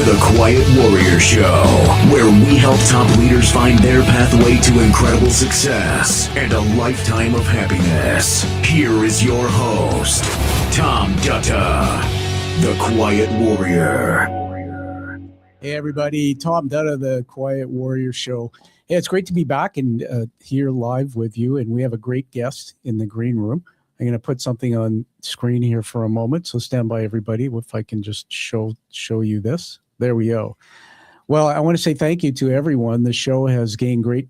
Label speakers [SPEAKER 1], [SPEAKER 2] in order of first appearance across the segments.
[SPEAKER 1] to the Quiet Warrior Show, where we help top leaders find their pathway to incredible success and a lifetime of happiness. Here is your host, Tom Dutta, the Quiet Warrior.
[SPEAKER 2] Hey everybody, Tom Dutta, the Quiet Warrior Show. Hey, it's great to be back and here live with you, and we have a great guest in the green room. I'm going to put something on screen here for a moment, so stand by everybody if I can just show you this. There we go. Well, I want to say thank you to everyone. The show has gained great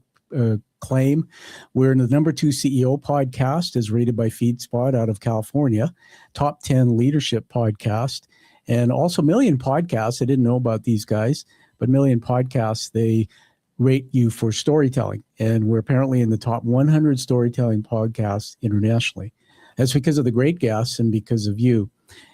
[SPEAKER 2] claim. We're in the number 2 CEO podcast, as rated by FeedSpot out of California, top 10 leadership podcast, and also Million Podcasts. I didn't know about these guys, but Million Podcasts, they rate you for storytelling, and we're apparently in the top 100 storytelling podcasts internationally. That's because of the great guests and because of you.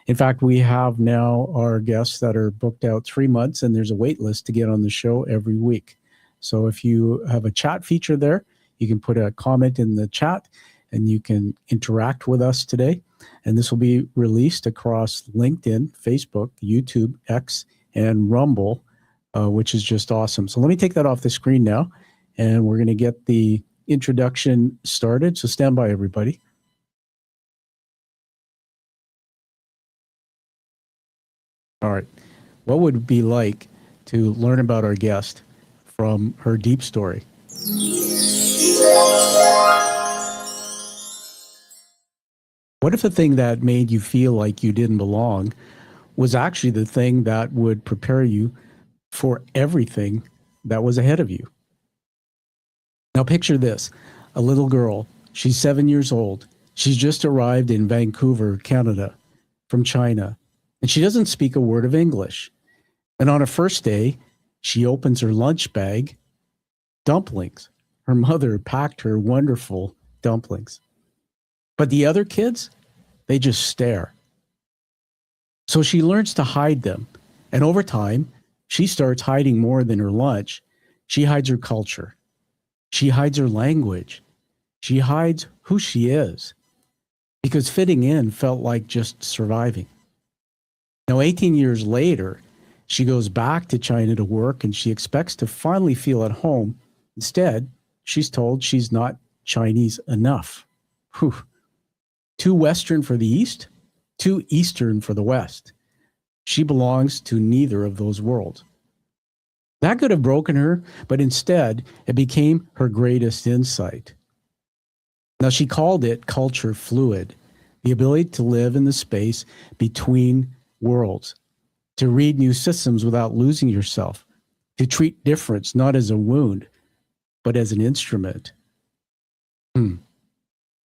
[SPEAKER 2] In fact, we have now our guests that are booked out 3 months, and there's a wait list to get on the show every week. So if you have a chat feature there, you can put a comment in the chat and you can interact with us today. And this will be released across LinkedIn, Facebook, YouTube, X, and Rumble, which is just awesome. So let me take that off the screen now, and we're going to get the introduction started. So stand by, everybody. All right. What would it be like to learn about our guest from her deep story? What if the thing that made you feel like you didn't belong was actually the thing that would prepare you for everything that was ahead of you? Now picture this, a little girl, she's 7 years old. She's just arrived in Vancouver, Canada, from China. And she doesn't speak a word of English. And on her first day, she opens her lunch bag, dumplings. Her mother packed her wonderful dumplings. But the other kids, they just stare. So she learns to hide them. And over time, she starts hiding more than her lunch. She hides her culture. She hides her language. She hides who she is. Because fitting in felt like just surviving. Now, 18 years later, she goes back to China to work, and she expects to finally feel at home. Instead, she's told she's not Chinese enough. Whew. Too Western for the East, too Eastern for the West. She belongs to neither of those worlds. That could have broken her, but instead, it became her greatest insight. Now, she called it culture fluid, the ability to live in the space between worlds, to read new systems without losing yourself, to treat difference not as a wound, but as an instrument.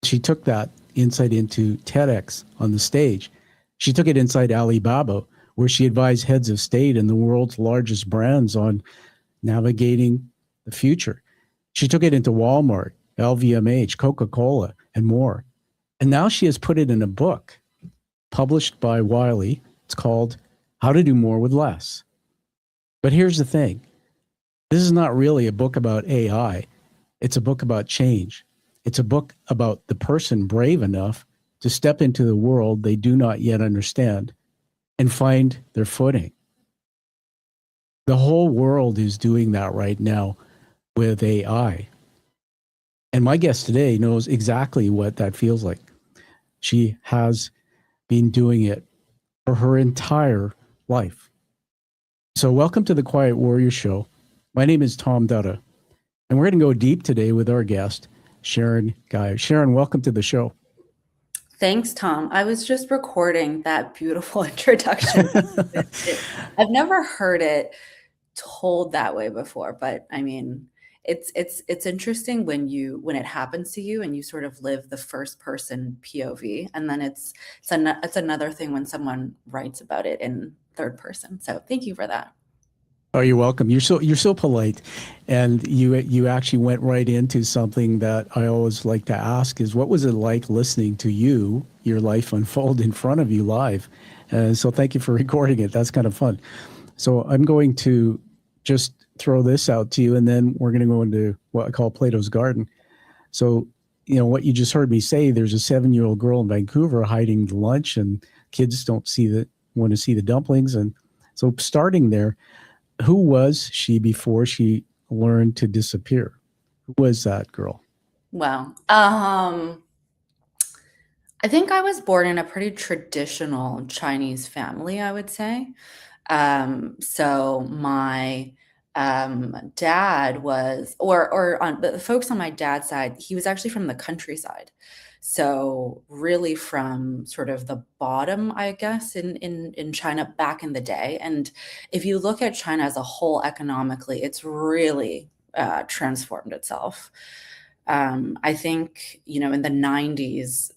[SPEAKER 2] She took that insight into TEDx on the stage. She took it inside Alibaba, where she advised heads of state and the world's largest brands on navigating the future. She took it into Walmart, LVMH, Coca-Cola, and more. And now she has put it in a book published by Wiley. It's called How to Do More with Less. But here's the thing. This is not really a book about AI. It's a book about change. It's a book about the person brave enough to step into the world they do not yet understand and find their footing. The whole world is doing that right now with AI. And my guest today knows exactly what that feels like. She has been doing it for her entire life. So welcome to the Quiet Warrior Show. My name is Tom Dutta, and we're going to go deep today with our guest, Sharon Gai. Sharon, welcome to the show.
[SPEAKER 3] Thanks, Tom. I was just recording that beautiful introduction. I've never heard it told that way before, but I mean, it's interesting when it happens to you and you sort of live the first person POV, and then it's another thing when someone writes about it in third person. So thank you for that.
[SPEAKER 2] Oh, you're welcome. You're so polite, and you actually went right into something that I always like to ask: is what was it like listening to your life unfold in front of you live? So thank you for recording it. That's kind of fun. So I'm going to just throw this out to you, and then we're going to go into what I call Plato's Garden. So, you know, what you just heard me say, there's a 7-year-old girl in Vancouver hiding the lunch, and kids don't want to see the dumplings, and So starting there, who was she before she learned to disappear? Who was that girl?
[SPEAKER 3] Well, I think I was born in a pretty traditional Chinese family, I would say. So my dad was, or on the folks on my dad's side, he was actually from the countryside. So really from sort of the bottom, I guess, in China back in the day. And if you look at China as a whole economically, it's really transformed itself. I think, in the 90s,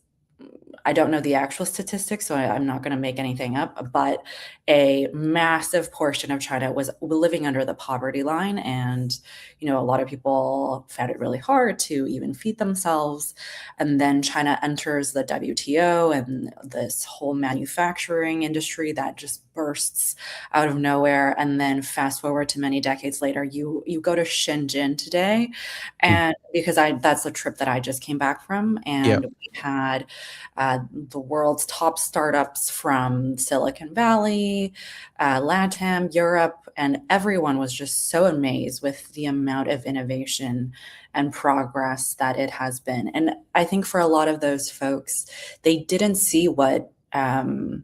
[SPEAKER 3] I don't know the actual statistics, so I'm not going to make anything up, but a massive portion of China was living under the poverty line. And, a lot of people found it really hard to even feed themselves. And then China enters the WTO and this whole manufacturing industry that just bursts out of nowhere. And then fast forward to many decades later, you go to Shenzhen today. And because that's the trip that I just came back from.
[SPEAKER 2] Yeah.
[SPEAKER 3] And we had the world's top startups from Silicon Valley, LATAM, Europe, and everyone was just so amazed with the amount of innovation and progress that it has been. And I think for a lot of those folks, they didn't see what it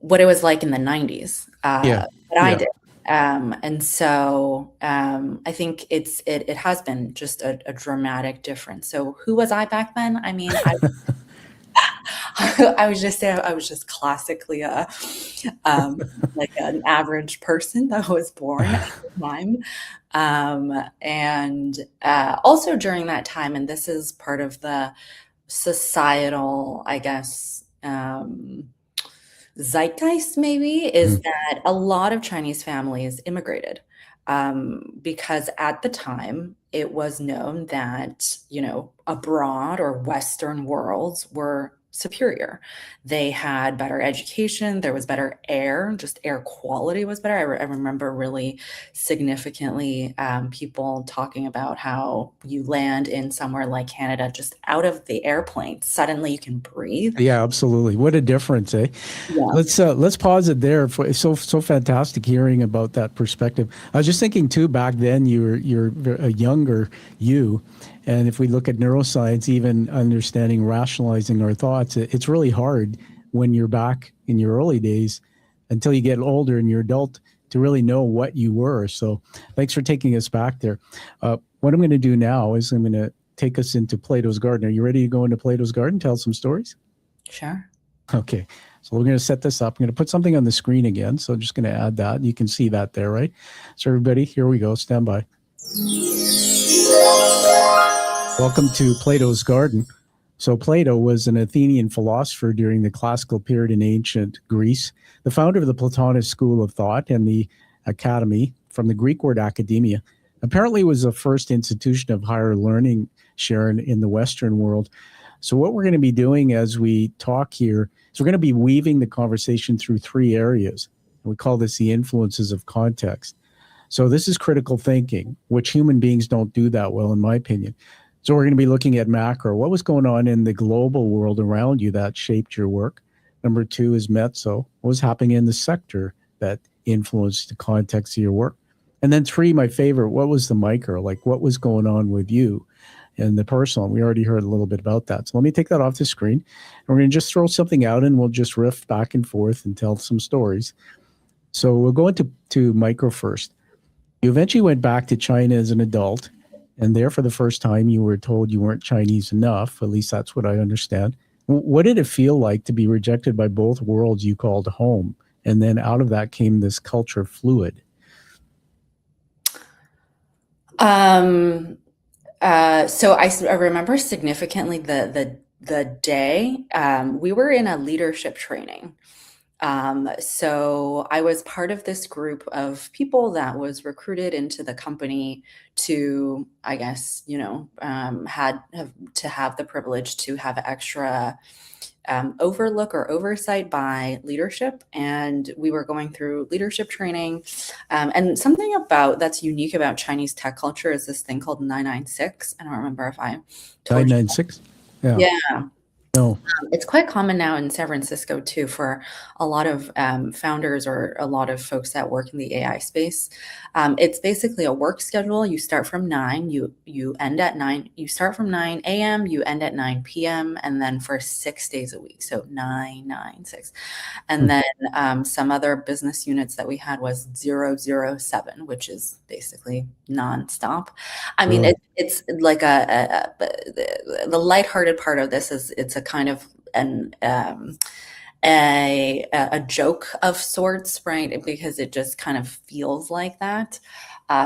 [SPEAKER 3] was like in the 90s,
[SPEAKER 2] Yeah.
[SPEAKER 3] but I did. And so I think it has been just a dramatic difference. So who was I back then? I mean, I was just classically like an average person that was born at the time. And also during that time, and this is part of the societal, I guess, zeitgeist maybe, is that a lot of Chinese families immigrated because at the time it was known that, abroad or Western worlds were superior. They had better education, there was better air, just air quality was better. I remember really significantly people talking about how you land in somewhere like Canada, just out of the airplane, suddenly you can breathe.
[SPEAKER 2] Yeah, absolutely. What a difference, eh?
[SPEAKER 3] Yeah.
[SPEAKER 2] Let's pause it there. It's so fantastic hearing about that perspective. I was just thinking too. Back then, you're a younger you, and if we look at neuroscience, even understanding rationalizing our thoughts, it's really hard when you're back in your early days until you get older and you're adult to really know what you were. So, thanks for taking us back there. What I'm going to do now is I'm going to take us into Plato's Garden. Are you ready to go into Plato's Garden? Tell some stories.
[SPEAKER 3] Sure.
[SPEAKER 2] Okay, so we're going to set this up. I'm going to put something on the screen again. So I'm just going to add that. You can see that there, right? So everybody, here we go. Stand by. Welcome to Plato's Garden. So Plato was an Athenian philosopher during the classical period in ancient Greece, the founder of the Platonist school of thought and the academy, from the Greek word academia. Apparently was the first institution of higher learning, Sharon, in the Western world. So what we're going to be doing as we talk here is we're going to be weaving the conversation through three areas. We call this the influences of context. So this is critical thinking, which human beings don't do that well, in my opinion. So we're going to be looking at macro. What was going on in the global world around you that shaped your work? Number two is mezzo. What was happening in the sector that influenced the context of your work? And then three, my favorite, what was the micro? Like what was going on with you? And the personal, we already heard a little bit about that. So let me take that off the screen. And we're going to just throw something out and we'll just riff back and forth and tell some stories. So we'll go into micro first. You eventually went back to China as an adult. And there for the first time, you were told you weren't Chinese enough. At least that's what I understand. What did it feel like to be rejected by both worlds you called home? And then out of that came this culture fluid.
[SPEAKER 3] So I remember significantly the day we were in a leadership training. So I was part of this group of people that was recruited into the company to, I guess, have the privilege to have extra overlook or oversight by leadership. And we were going through leadership training. And something that's unique about Chinese tech culture is this thing called 996. I don't remember if I told you.
[SPEAKER 2] 996?
[SPEAKER 3] Yeah.
[SPEAKER 2] No.
[SPEAKER 3] It's quite common now in San Francisco too for a lot of founders or a lot of folks that work in the AI space. It's basically a work schedule. You start from 9, you end at 9. You start from 9 a.m., you end at 9 p.m., and then for 6 days a week. So 9, 9, 6. And then some other business units that we had was 007, which is basically nonstop. I mean,
[SPEAKER 2] Really?
[SPEAKER 3] it's like the lighthearted part of this is it's a kind of a joke of sorts, right? Because it just kind of feels like that.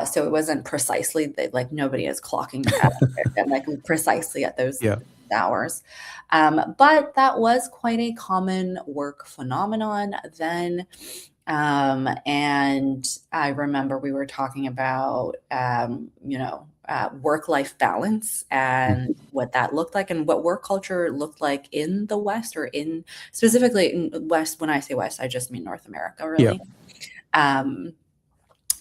[SPEAKER 3] So it wasn't precisely that, like nobody is clocking out at like precisely at those
[SPEAKER 2] Yeah.
[SPEAKER 3] hours. But that was quite a common work phenomenon then. And I remember we were talking about, work-life balance and what that looked like and what work culture looked like in the West or in specifically in West. When I say West, I just mean North America,
[SPEAKER 2] Yeah.
[SPEAKER 3] really.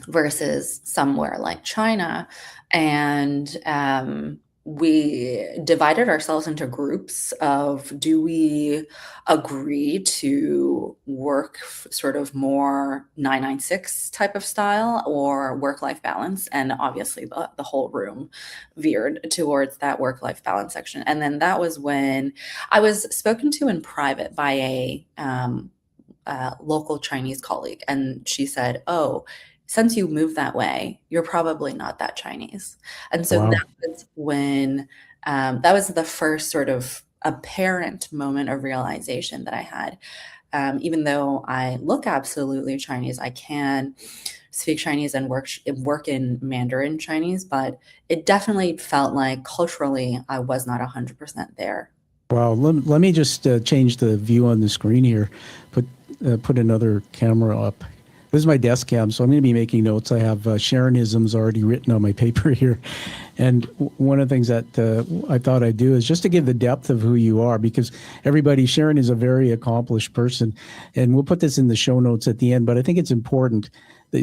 [SPEAKER 3] Versus somewhere like China. And we divided ourselves into groups of, do we agree to work sort of more 996 type of style or work-life balance? And obviously the whole room veered towards that work-life balance section. And then that was when I was spoken to in private by a local Chinese colleague. And she said, "Oh, since you moved that way, you're probably not that Chinese." And so
[SPEAKER 2] Wow.
[SPEAKER 3] that was when, that was the first sort of apparent moment of realization that I had. Even though I look absolutely Chinese, I can speak Chinese and work in Mandarin Chinese, but it definitely felt like culturally I was not 100% there.
[SPEAKER 2] Wow. Let me just change the view on the screen here. Put another camera up. This is my desk cam, so I'm going to be making notes. I have Sharonisms already written on my paper here. And one of the things that I thought I'd do is just to give the depth of who you are, because everybody, Sharon is a very accomplished person. And we'll put this in the show notes at the end, but I think it's important.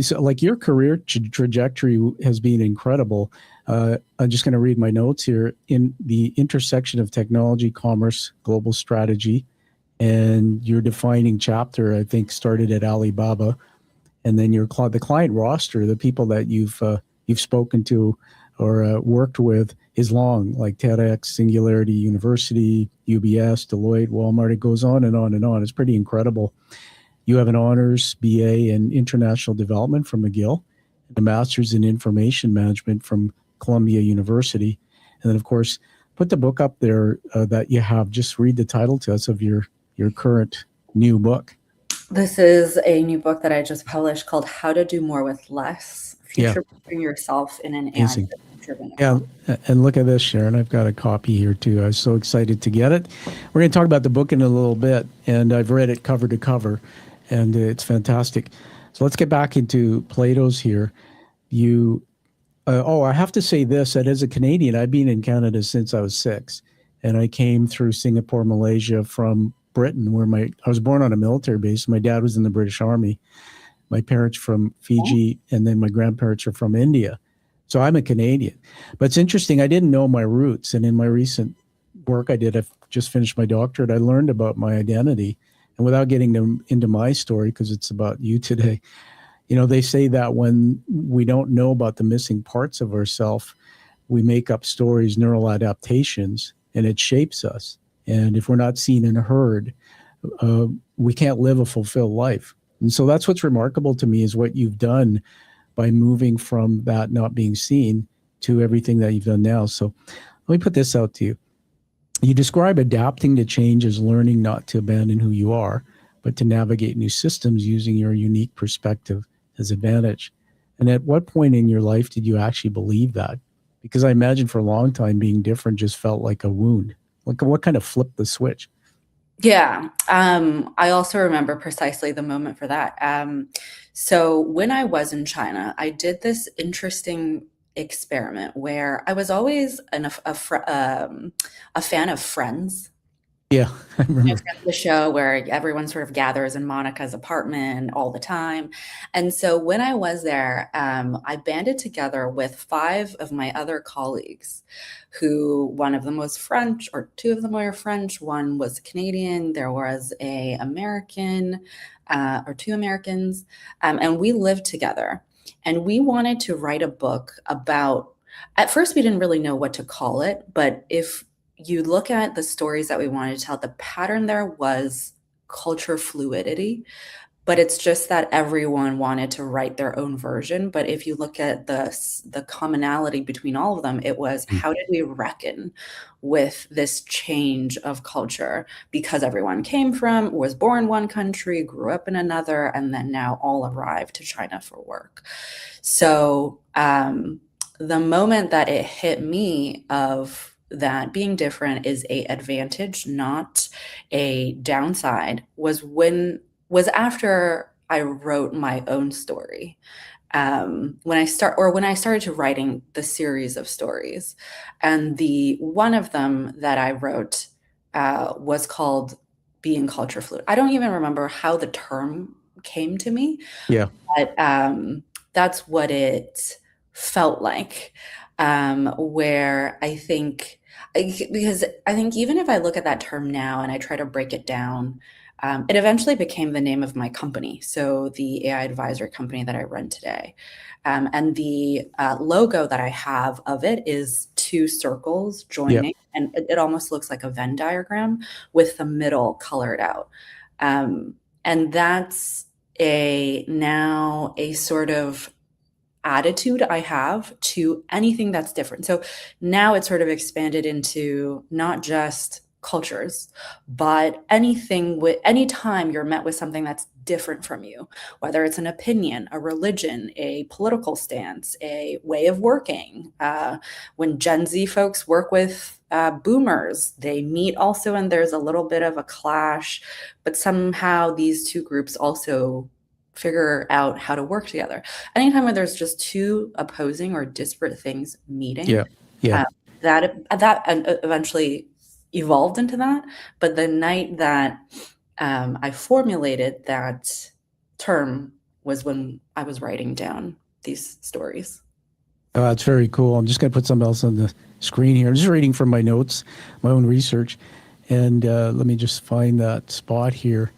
[SPEAKER 2] So, like, your career trajectory has been incredible. I'm just going to read my notes here. In the intersection of technology, commerce, global strategy, and your defining chapter, I think, started at Alibaba, and then the client roster, the people that you've spoken to or worked with, is long, like TEDx, Singularity University, UBS, Deloitte, Walmart. It goes on and on and on. It's pretty incredible. You have an honors BA in international development from McGill, and a master's in information management from Columbia University, and then of course put the book up there that you have. Just read the title to us of your current new book.
[SPEAKER 3] This is a new book that I just published called How to Do More with Less,
[SPEAKER 2] Yeah.
[SPEAKER 3] Future-Proofing Yourself in an
[SPEAKER 2] Amazing.
[SPEAKER 3] AI-driven
[SPEAKER 2] Yeah,
[SPEAKER 3] economy.
[SPEAKER 2] and look at this, Sharon. I've got a copy here too. I was so excited to get it. We're going to talk about the book in a little bit, and I've read it cover to cover, and it's fantastic. So let's get back into Plato's here. I have to say this, that as a Canadian, I've been in Canada since I was 6, and I came through Singapore, Malaysia from Britain, where I was born on a military base. My dad was in the British Army. My parents from Fiji, and then my grandparents are from India. So I'm a Canadian. But it's interesting, I didn't know my roots. And in my recent work I've just finished my doctorate, I learned about my identity. And without getting into my story, because it's about you today, they say that when we don't know about the missing parts of ourselves, we make up stories, neural adaptations, and it shapes us. And if we're not seen and heard, we can't live a fulfilled life. And so that's what's remarkable to me, is what you've done by moving from that not being seen to everything that you've done now. So let me put this out to you. You describe adapting to change as learning not to abandon who you are, but to navigate new systems using your unique perspective as advantage. And at what point in your life did you actually believe that? Because I imagine for a long time being different just felt like a wound. What kind of flipped the switch?
[SPEAKER 3] Yeah. I also remember precisely the moment for that. So when I was in China, I did this interesting experiment where I was always a fan of Friends.
[SPEAKER 2] Yeah, I remember.
[SPEAKER 3] The show where everyone sort of gathers in Monica's apartment all the time. And so when I was there, I banded together with 5 of my other colleagues who one of them was French, or 2 of them were French, one was Canadian, there was a American, or 2 Americans, and we lived together. And we wanted to write a book about, at first we didn't really know what to call it, but if you look at the stories that we wanted to tell, the pattern there was culture fluidity, but it's just that everyone wanted to write their own version. But if you look at the commonality between all of them, it was, how did we reckon with this change of culture? Because everyone came from, was born one country, grew up in another, and then now all arrived to China for work. So the moment that it hit me of that being different is a advantage, not a downside, was after I wrote my own story. When I started to writing the series of stories, and the one of them that I wrote was called Being Culture Fluid. I don't even remember how the term came to me.
[SPEAKER 2] Yeah.
[SPEAKER 3] But that's what it felt like. Where I think, because I think even if I look at that term now and I try to break it down, it eventually became the name of my company. So the AI advisory company that I run today. And the logo that I have of it is 2 circles joining, and it almost looks like a Venn diagram with the middle colored out. And that's now a sort of attitude I have to anything that's different. So now it's sort of expanded into not just cultures, but anytime you're met with something that's different from you, whether it's an opinion, a religion, a political stance, a way of working. When Gen Z folks work with boomers, they meet also, and there's a little bit of a clash, but somehow these 2 groups also figure out how to work together. Anytime where there's just 2 opposing or disparate things meeting, that eventually evolved into that. But the night that I formulated that term was when I was writing down these stories.
[SPEAKER 2] It's very cool. I'm just going to put something else on the screen here. I'm just reading from my notes, my own research. And let me just find that spot here.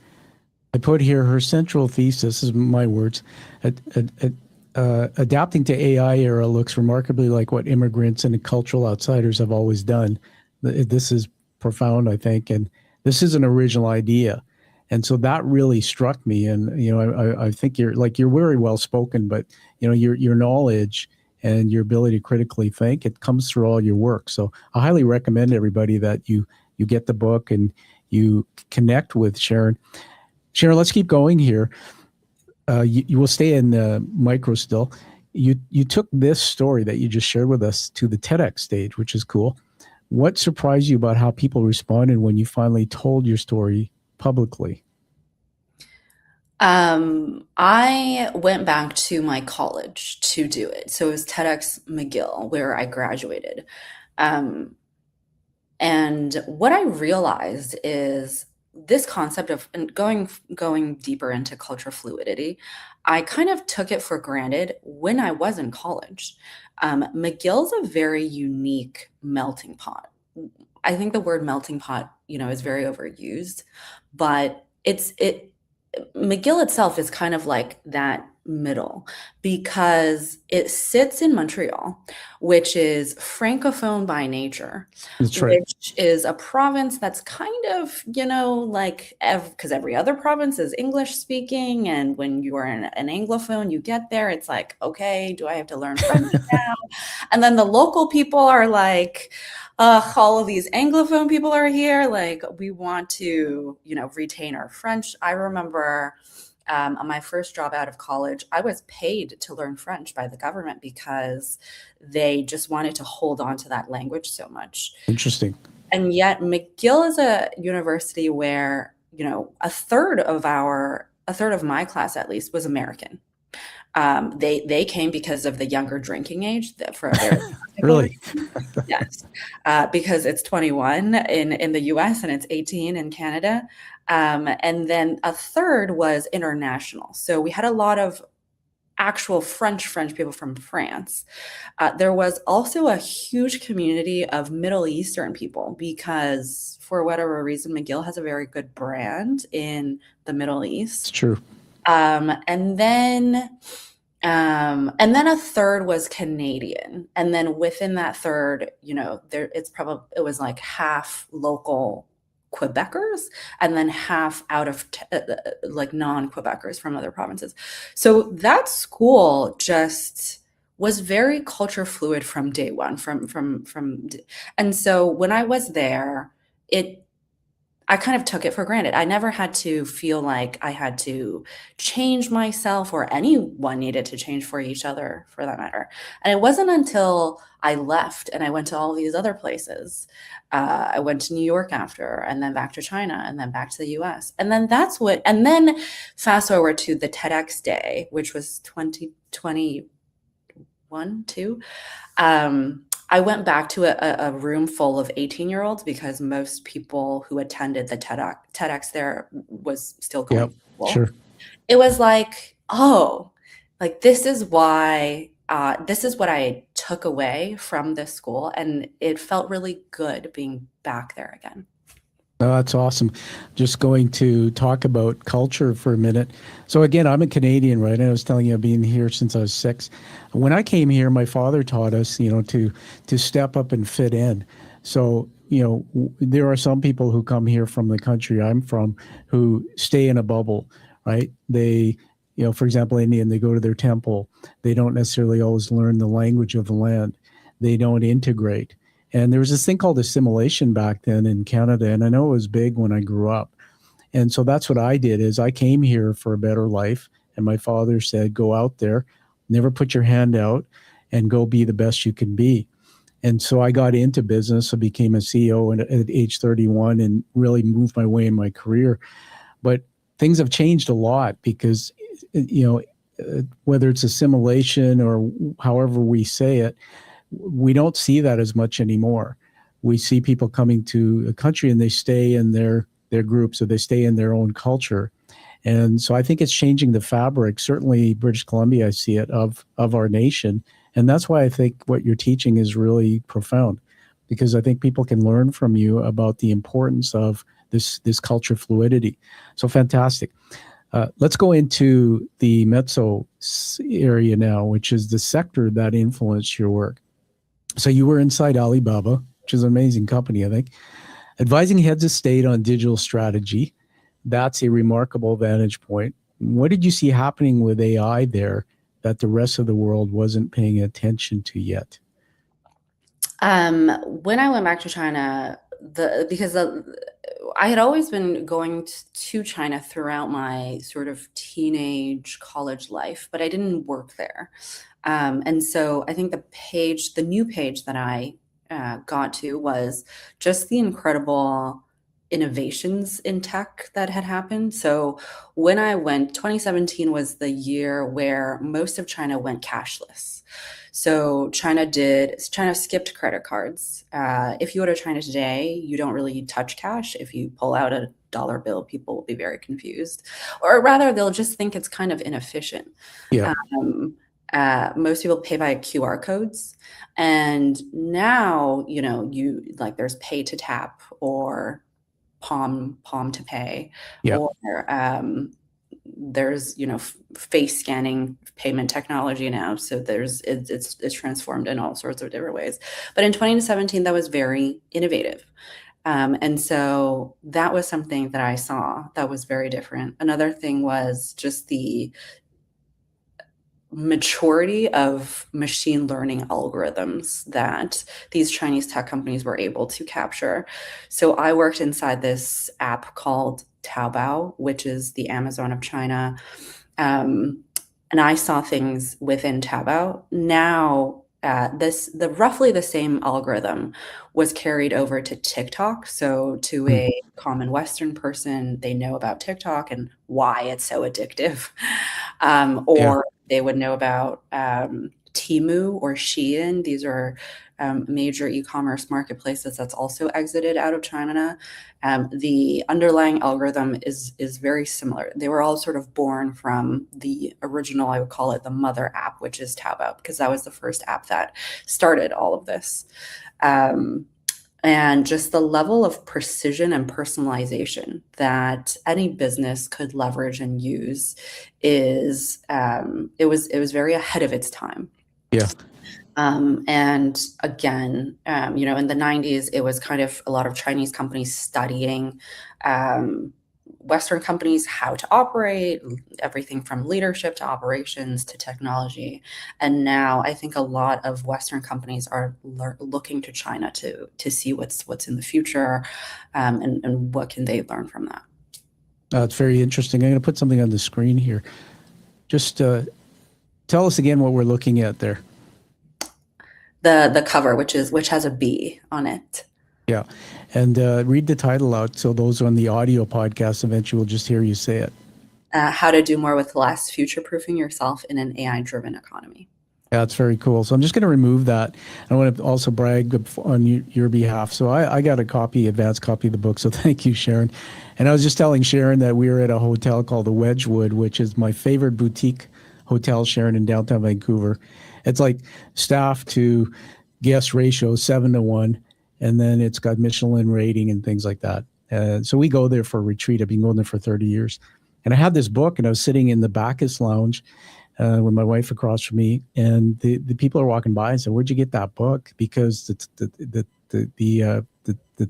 [SPEAKER 2] I put here her central thesis, this is my words, adapting to AI era looks remarkably like what immigrants and cultural outsiders have always done. This is profound, I think, and this is an original idea. And so that really struck me. And, I think you're very well spoken, but, your knowledge and your ability to critically think, it comes through all your work. So I highly recommend everybody that you get the book and you connect with Sharon. Sharon, let's keep going here. You will stay in the micro still. You took this story that you just shared with us to the TEDx stage, which is cool. What surprised you about how people responded when you finally told your story publicly?
[SPEAKER 3] I went back to my college to do it. So it was TEDx McGill, where I graduated. And what I realized is this concept of going deeper into culture fluidity, I kind of took it for granted when I was in college. McGill's a very unique melting pot. I think the word melting pot, is very overused, but McGill itself is kind of like that middle, because it sits in Montreal, which is francophone by nature.
[SPEAKER 2] That's right.
[SPEAKER 3] Which is a province that's kind of, because every other province is English speaking. And when you are an Anglophone, you get there, it's like, okay, do I have to learn French now? And then the local people are like, all of these Anglophone people are here. Like, we want to, retain our French. I remember on my first job out of college, I was paid to learn French by the government because they just wanted to hold on to that language so much.
[SPEAKER 2] Interesting.
[SPEAKER 3] And yet McGill is a university where, a third of my class at least was American. They came because of the younger drinking age for a very practical
[SPEAKER 2] Really?
[SPEAKER 3] reason. Yes, because it's 21 in the US and it's 18 in Canada. And then a third was international. So we had a lot of actual French people from France. There was also a huge community of Middle Eastern people because for whatever reason, McGill has a very good brand in the Middle
[SPEAKER 2] It's
[SPEAKER 3] East.
[SPEAKER 2] true.
[SPEAKER 3] And then a third was Canadian. And then within that third, it was like half local Quebecers and then half out of like non-Quebecers from other provinces. So that school just was very culture fluid from day one. And so when I was there, I kind of took it for granted. I never had to feel like I had to change myself or anyone needed to change for each other for that matter. And it wasn't until I left and I went to all these other places. I went to New York after, and then back to China, and then back to the US. And then fast forward to the TEDx day, which was 2021, 2. I went back to a room full of 18-year-olds because most people who attended the TEDx there was still going
[SPEAKER 2] Yep,
[SPEAKER 3] to school.
[SPEAKER 2] sure.
[SPEAKER 3] It was like, oh, like this is what I took away from this school, and it felt really good being back there again.
[SPEAKER 2] Oh, that's awesome. Just going to talk about culture for a minute. So again, I'm a Canadian, right? And I was telling you I've been here since I was 6. When I came here, my father taught us, to step up and fit in. So, there are some people who come here from the country I'm from who stay in a bubble, right? They, for example, Indian, they go to their temple. They don't necessarily always learn the language of the land. They don't integrate. And there was this thing called assimilation back then in Canada, and I know it was big when I grew up. And so that's what I did is I came here for a better life, and my father said, go out there, never put your hand out, and go be the best you can be. And so I got into business. I became a CEO at age 31 and really moved my way in my career. But things have changed a lot because, whether it's assimilation or however we say it, we don't see that as much anymore. We see people coming to a country and they stay in their groups, or they stay in their own culture. And so I think it's changing the fabric, certainly British Columbia, I see it, of our nation. And that's why I think what you're teaching is really profound, because I think people can learn from you about the importance of this culture fluidity. So fantastic. Let's go into the Mezzo area now, which is the sector that influenced your work. So you were inside Alibaba, which is an amazing company, I think, advising heads of state on digital strategy. That's a remarkable vantage point. What did you see happening with AI there that the rest of the world wasn't paying attention to yet?
[SPEAKER 3] When I went back to China, I had always been going to China throughout my sort of teenage college life, but I didn't work there. And so I think the new page that I got to was just the incredible innovations in tech that had happened. So when I went, 2017 was the year where most of China went cashless. So China skipped credit cards. If you go to China today, you don't really touch cash. If you pull out a dollar bill, people will be very confused, or rather they'll just think it's kind of inefficient.
[SPEAKER 2] Yeah.
[SPEAKER 3] Most people pay by QR codes. And now, there's pay to tap or palm to pay,
[SPEAKER 2] Yeah.
[SPEAKER 3] or there's face scanning payment technology now. So it's transformed in all sorts of different ways. But in 2017, that was very innovative. And so that was something that I saw that was very different. Another thing was just the maturity of machine learning algorithms that these Chinese tech companies were able to capture. So I worked inside this app called Taobao, which is the Amazon of China. And I saw things within Taobao. Now, roughly the same algorithm was carried over to TikTok. So to a common Western person, they know about TikTok and why it's so addictive. They would know about Temu or Shein. These are major e-commerce marketplaces that's also exited out of China. The underlying algorithm is very similar. They were all sort of born from the original, I would call it the mother app, which is Taobao, because that was the first app that started all of this. And just the level of precision and personalization that any business could leverage and use is it was very ahead of its time.
[SPEAKER 2] Yeah.
[SPEAKER 3] And again, in the 90s, it was kind of a lot of Chinese companies studying Western companies, how to operate, everything from leadership to operations to technology. And now I think a lot of Western companies are looking to China to see what's in the future, and what can they learn from that.
[SPEAKER 2] It's very interesting. I'm going to put something on the screen here. Just tell us again what we're looking at there.
[SPEAKER 3] The cover, which has a B on it.
[SPEAKER 2] Yeah. And read the title out so those on the audio podcast eventually will just hear you say it.
[SPEAKER 3] How to do more with less, future-proofing yourself in an AI-driven economy.
[SPEAKER 2] Yeah, that's very cool. So I'm just going to remove that. I want to also brag on your behalf. So I got advanced copy of the book. So thank you, Sharon. And I was just telling Sharon that we were at a hotel called the Wedgwood, which is my favorite boutique hotel, Sharon, in downtown Vancouver. It's like staff to guest ratio 7-1. And then it's got Michelin rating and things like that. So we go there for a retreat. I've been going there for 30 years. And I had this book, and I was sitting in the Bacchus Lounge with my wife across from me, and the people are walking by and said, "Where'd you get that book?" Because the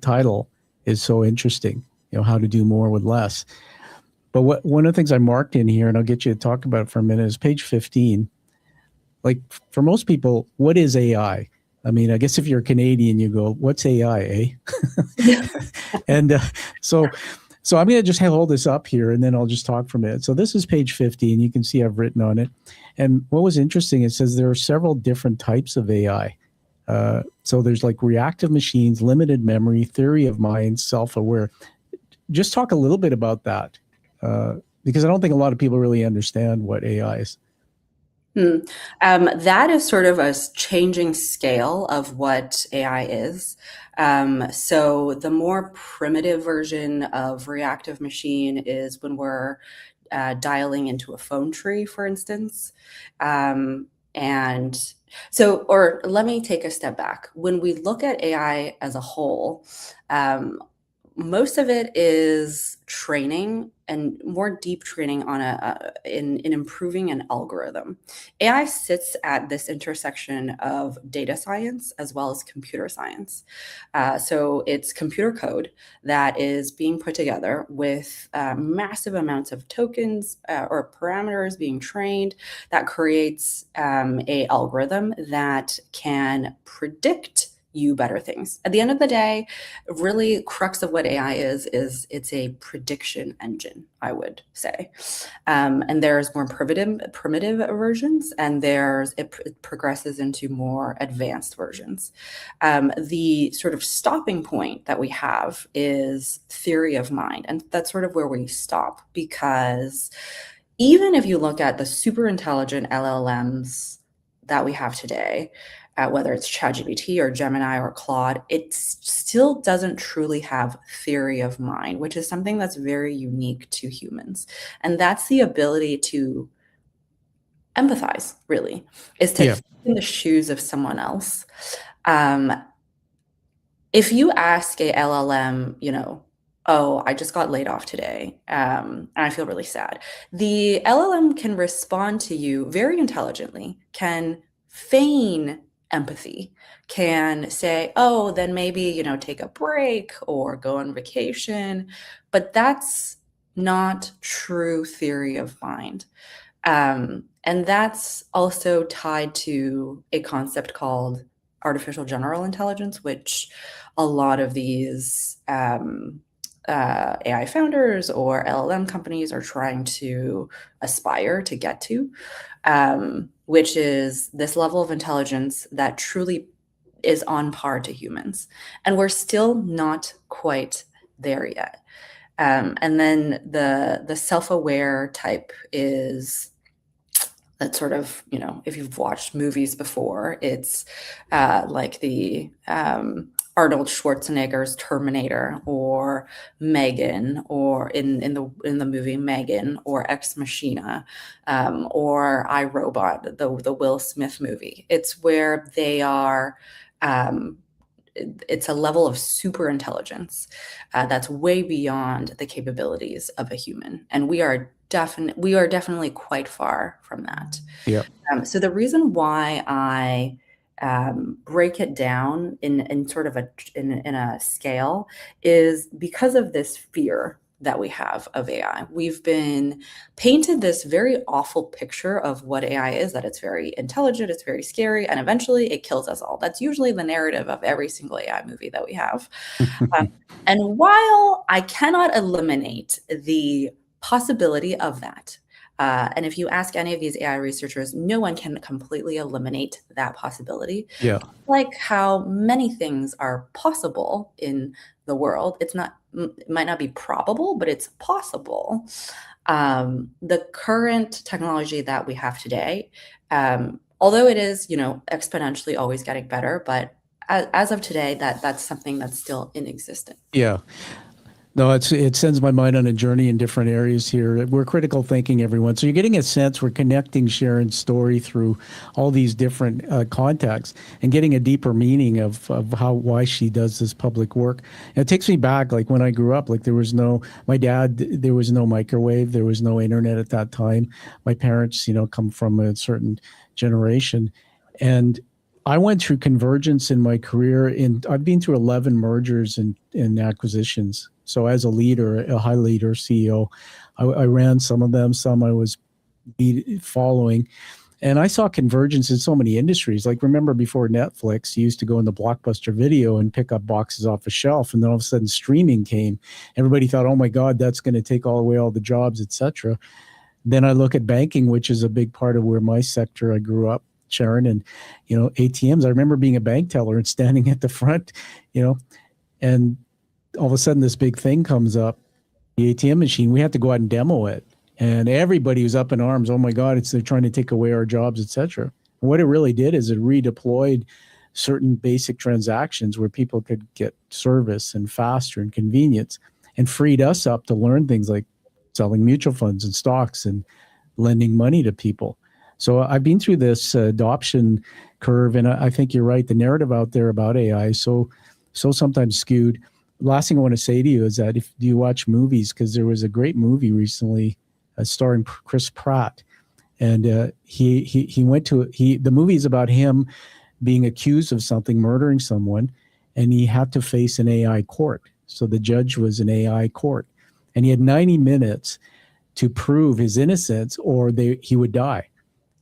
[SPEAKER 2] title is so interesting. How to do more with less. But one of the things I marked in here, and I'll get you to talk about it for a minute, is page 15. Like, for most people, what is AI? I mean, I guess if you're Canadian, you go, "What's AI, eh?" And so I'm going to just hold this up here, and then I'll just talk for a minute. So this is page 15. You can see I've written on it. And what was interesting, it says there are several different types of AI. So there's like reactive machines, limited memory, theory of mind, self-aware. Just talk a little bit about that, because I don't think a lot of people really understand what AI is.
[SPEAKER 3] That is sort of a changing scale of what AI is. So the more primitive version of reactive machine is when we're dialing into a phone tree, for instance. And so, or let me take a step back. When we look at AI as a whole, most of it is training and more deep training on in improving an algorithm. AI sits at this intersection of data science as well as computer science. So it's computer code that is being put together with massive amounts of tokens or parameters being trained that creates a algorithm that can predict you better things. At the end of the day, really crux of what AI is it's a prediction engine, I would say. And there's more primitive versions, and it progresses into more advanced versions. The sort of stopping point that we have is theory of mind, and that's sort of where we stop, because even if you look at the super intelligent LLMs that we have today, whether it's ChatGPT or Gemini or Claude, it still doesn't truly have theory of mind, which is something that's very unique to humans. And that's the ability to empathize, really, is to fit in the shoes of someone else. If you ask a LLM, "Oh, I just got laid off today, and I feel really sad," the LLM can respond to you very intelligently, can feign empathy, can say, "Oh, then maybe, take a break or go on vacation." But that's not true theory of mind. And that's also tied to a concept called artificial general intelligence, which a lot of these AI founders or LLM companies are trying to aspire to get to, which is this level of intelligence that truly is on par to humans. And we're still not quite there yet. And then the self-aware type is That sort of, if you've watched movies before, it's like the Arnold Schwarzenegger's Terminator, or Megan, or in the movie Megan, or Ex Machina, or I, Robot, the Will Smith movie. It's where they are. It's a level of super intelligence that's way beyond the capabilities of a human, and we are definitely quite far from that.
[SPEAKER 2] Yeah.
[SPEAKER 3] So the reason why I break it down in sort of in a scale is because of this fear that we have of AI. We've been painted this very awful picture of what AI is, that it's very intelligent, it's very scary, and eventually it kills us all. That's usually the narrative of every single AI movie that we have. And while I cannot eliminate the possibility of that, and if you ask any of these AI researchers, no one can completely eliminate that possibility.
[SPEAKER 2] Yeah.
[SPEAKER 3] Like how many things are possible in the world. It might not be probable, but it's possible. The current technology that we have today, although it is, exponentially always getting better, but as of today, that's something that's still in existence.
[SPEAKER 2] Yeah. No, it sends my mind on a journey in different areas here. We're critical thinking, everyone. So you're getting a sense, we're connecting Sharon's story through all these different contexts and getting a deeper meaning of why she does this public work. And it takes me back, like when I grew up, like there was no microwave, there was no internet at that time. My parents, come from a certain generation. And I went through convergence in my career. I've been through 11 mergers and acquisitions. So as a leader, a high leader, CEO, I ran some of them, some I was following. And I saw convergence in so many industries. Like remember before Netflix, you used to go into Blockbuster Video and pick up boxes off a shelf. And then all of a sudden streaming came. Everybody thought, oh my God, that's going to take away all the jobs, et cetera. Then I look at banking, which is a big part of where my sector I grew up, Sharon, and, ATMs. I remember being a bank teller and standing at the front, and all of a sudden this big thing comes up, the ATM machine. We had to go out and demo it. And everybody was up in arms. Oh my God, they're trying to take away our jobs, et cetera. And what it really did is it redeployed certain basic transactions where people could get service and faster and convenience, and freed us up to learn things like selling mutual funds and stocks and lending money to people. So I've been through this adoption curve, and I think you're right. The narrative out there about AI is so sometimes skewed. Last thing I want to say to you is that do you watch movies, because there was a great movie recently starring Chris Pratt, and the movie is about him being accused of something, murdering someone, and he had to face an AI court. So the judge was an AI court, and he had 90 minutes to prove his innocence, or he would die.